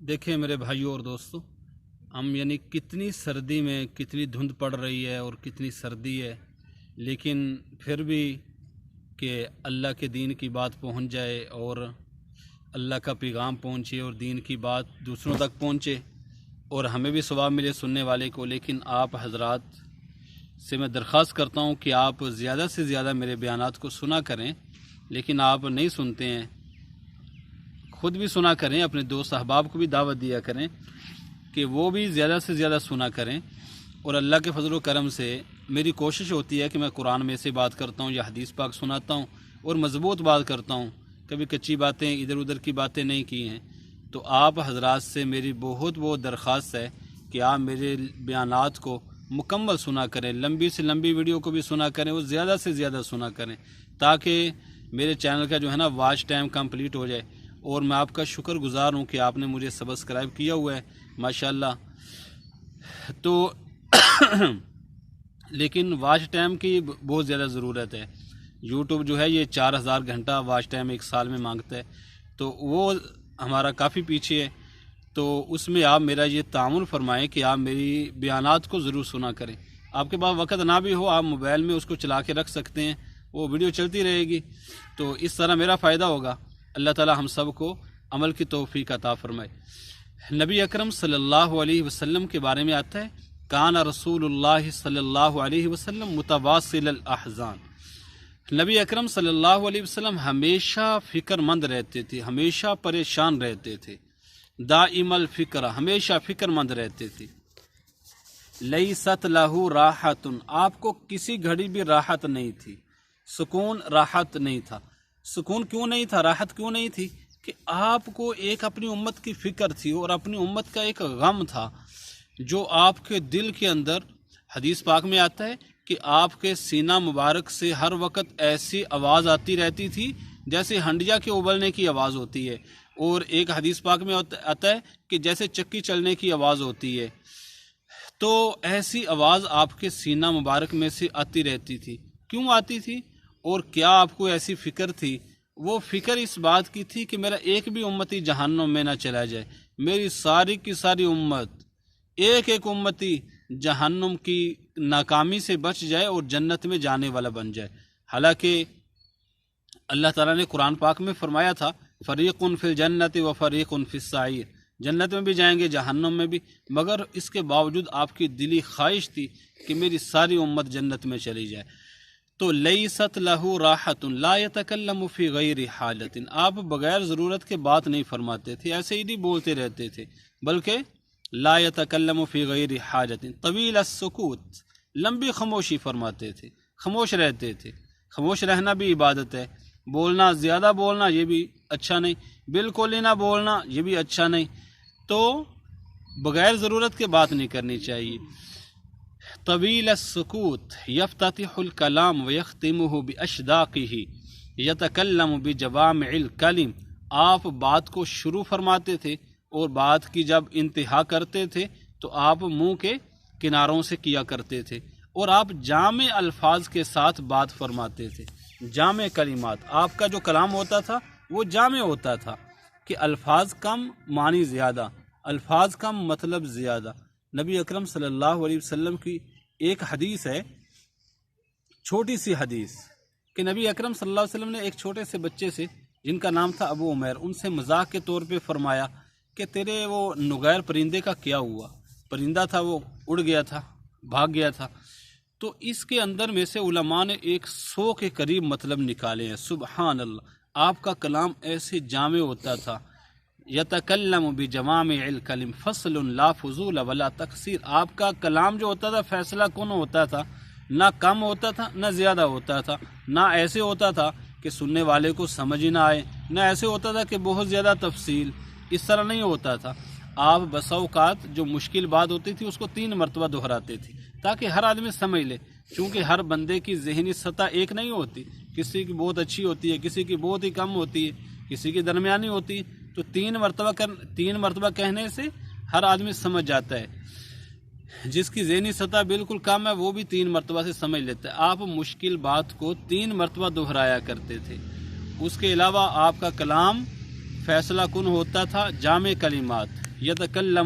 دیکھیں میرے بھائیوں اور دوستوں، ہم یعنی کتنی سردی میں کتنی دھند پڑ رہی ہے اور کتنی سردی ہے، لیکن پھر بھی کہ اللہ کے دین کی بات پہنچ جائے اور اللہ کا پیغام پہنچے اور دین کی بات دوسروں تک پہنچے اور ہمیں بھی ثواب ملے سننے والے کو۔ لیکن آپ حضرات سے میں درخواست کرتا ہوں کہ آپ زیادہ سے زیادہ میرے بیانات کو سنا کریں، لیکن آپ نہیں سنتے ہیں۔ خود بھی سنا کریں، اپنے دوست احباب کو بھی دعوت دیا کریں کہ وہ بھی زیادہ سے زیادہ سنا کریں۔ اور اللہ کے فضل و کرم سے میری کوشش ہوتی ہے کہ میں قرآن میں سے بات کرتا ہوں یا حدیث پاک سناتا ہوں اور مضبوط بات کرتا ہوں، کبھی کچی باتیں ادھر ادھر کی باتیں نہیں کی ہیں۔ تو آپ حضرات سے میری بہت درخواست ہے کہ آپ میرے بیانات کو مکمل سنا کریں، لمبی سے لمبی ویڈیو کو بھی سنا کریں اور زیادہ سے زیادہ سنا کریں، تاکہ میرے چینل کا جو ہے نا واچ ٹائم کمپلیٹ ہو جائے۔ اور میں آپ کا شکر گزار ہوں کہ آپ نے مجھے سبسکرائب کیا ہوا ہے ماشاءاللہ۔ تو لیکن واچ ٹائم کی بہت زیادہ ضرورت ہے۔ یوٹیوب جو ہے یہ 4000 گھنٹہ واچ ٹائم ایک سال میں مانگتا ہے، تو وہ ہمارا کافی پیچھے ہے۔ تو اس میں آپ میرا یہ تعاون فرمائیں کہ آپ میری بیانات کو ضرور سنا کریں۔ آپ کے پاس وقت نہ بھی ہو، آپ موبائل میں اس کو چلا کے رکھ سکتے ہیں، وہ ویڈیو چلتی رہے گی، تو اس طرح میرا فائدہ ہوگا۔ اللہ تعالی ہم سب کو عمل کی توفیق عطا فرمائے۔ نبی اکرم صلی اللہ علیہ وسلم کے بارے میں آتا ہے، کان رسول اللہ صلی اللہ علیہ وسلم متواصل الاحزان۔ نبی اکرم صلی اللہ علیہ وسلم ہمیشہ فکر مند رہتے تھے، ہمیشہ پریشان رہتے تھے، دائم الفکر، ہمیشہ فکر مند رہتے تھے۔ لیست لہ راحت، آپ کو کسی گھڑی بھی راحت نہیں تھی، سکون راحت نہیں تھا۔ سکون کیوں نہیں تھا، راحت کیوں نہیں تھی؟ کہ آپ کو ایک اپنی امت کی فکر تھی اور اپنی امت کا ایک غم تھا جو آپ کے دل کے اندر، حدیث پاک میں آتا ہے کہ آپ کے سینہ مبارک سے ہر وقت ایسی آواز آتی رہتی تھی جیسے ہنڈیا کے ابلنے کی آواز ہوتی ہے، اور ایک حدیث پاک میں آتا ہے کہ جیسے چکی چلنے کی آواز ہوتی ہے۔ تو ایسی آواز آپ کے سینہ مبارک میں سے آتی رہتی تھی۔ کیوں آتی تھی اور کیا آپ کو ایسی فکر تھی؟ وہ فکر اس بات کی تھی کہ میرا ایک بھی امتی جہنم میں نہ چلا جائے، میری ساری کی ساری امت، ایک ایک امتی جہنم کی ناکامی سے بچ جائے اور جنت میں جانے والا بن جائے۔ حالانکہ اللہ تعالیٰ نے قرآن پاک میں فرمایا تھا، فریق فی الجنت و فریق فی السعیر، جنت میں بھی جائیں گے، جہنم میں بھی، مگر اس کے باوجود آپ کی دلی خواہش تھی کہ میری ساری امت جنت میں چلی جائے۔ تو لیست لہ راحت لا یتکلم فی غیر حاجت، آپ بغیر ضرورت کے بات نہیں فرماتے تھے، ایسے ہی نہیں بولتے رہتے تھے، بلکہ لا یتکلم فی غیر حاجت طویل السکوت، لمبی خاموشی فرماتے تھے، خاموش رہتے تھے۔ خاموش رہنا بھی عبادت ہے، بولنا، زیادہ بولنا یہ بھی اچھا نہیں، بالکل ہی نہ بولنا یہ بھی اچھا نہیں، تو بغیر ضرورت کے بات نہیں کرنی چاہیے۔ طویل السکوت یفتتح الکلام ویختمہ باشداقہ یتکلم بجوامع الکلم، آپ بات کو شروع فرماتے تھے اور بات کی جب انتہا کرتے تھے تو آپ منہ کے کناروں سے کیا کرتے تھے، اور آپ جامع الفاظ کے ساتھ بات فرماتے تھے۔ جامع کلمات، آپ کا جو کلام ہوتا تھا وہ جامع ہوتا تھا، کہ الفاظ کم معنی زیادہ، الفاظ کم مطلب زیادہ۔ نبی اکرم صلی اللہ علیہ وسلم کی ایک حدیث ہے، چھوٹی سی حدیث، کہ نبی اکرم صلی اللہ علیہ وسلم نے ایک چھوٹے سے بچے سے، جن کا نام تھا ابو عمیر، ان سے مذاق کے طور پہ فرمایا کہ تیرے وہ نغیر پرندے کا کیا ہوا؟ پرندہ تھا، وہ اڑ گیا تھا، بھاگ گیا تھا۔ تو اس کے اندر میں سے علماء نے 100 کے قریب مطلب نکالے ہیں۔ سبحان اللہ، آپ کا کلام ایسے جامع ہوتا تھا، یتکلم بجوامع الکلم فصل لا فضول ولا تقصیر، آپ کا کلام جو ہوتا تھا فیصلہ کن ہوتا تھا، نہ کم ہوتا تھا نہ زیادہ ہوتا تھا، نہ ایسے ہوتا تھا کہ سننے والے کو سمجھ ہی نہ آئے، نہ ایسے ہوتا تھا کہ بہت زیادہ تفصیل، اس طرح نہیں ہوتا تھا۔ آپ بسا اوقات جو مشکل بات ہوتی تھی اس کو 3 مرتبہ دہراتے تھے تاکہ ہر آدمی سمجھ لے، چونکہ ہر بندے کی ذہنی سطح ایک نہیں ہوتی، کسی کی بہت اچھی ہوتی ہے، کسی کی بہت ہی کم ہوتی ہے، کسی کی درمیانی ہوتی ہے، تو 3 مرتبہ کہنے سے ہر آدمی سمجھ جاتا ہے۔ جس کی ذہنی سطح بالکل کم ہے وہ بھی 3 مرتبہ سے سمجھ لیتا ہے۔ آپ مشکل بات کو 3 مرتبہ دہرایا کرتے تھے۔ اس کے علاوہ آپ کا کلام فیصلہ کن ہوتا تھا جامع کلمات یتکلم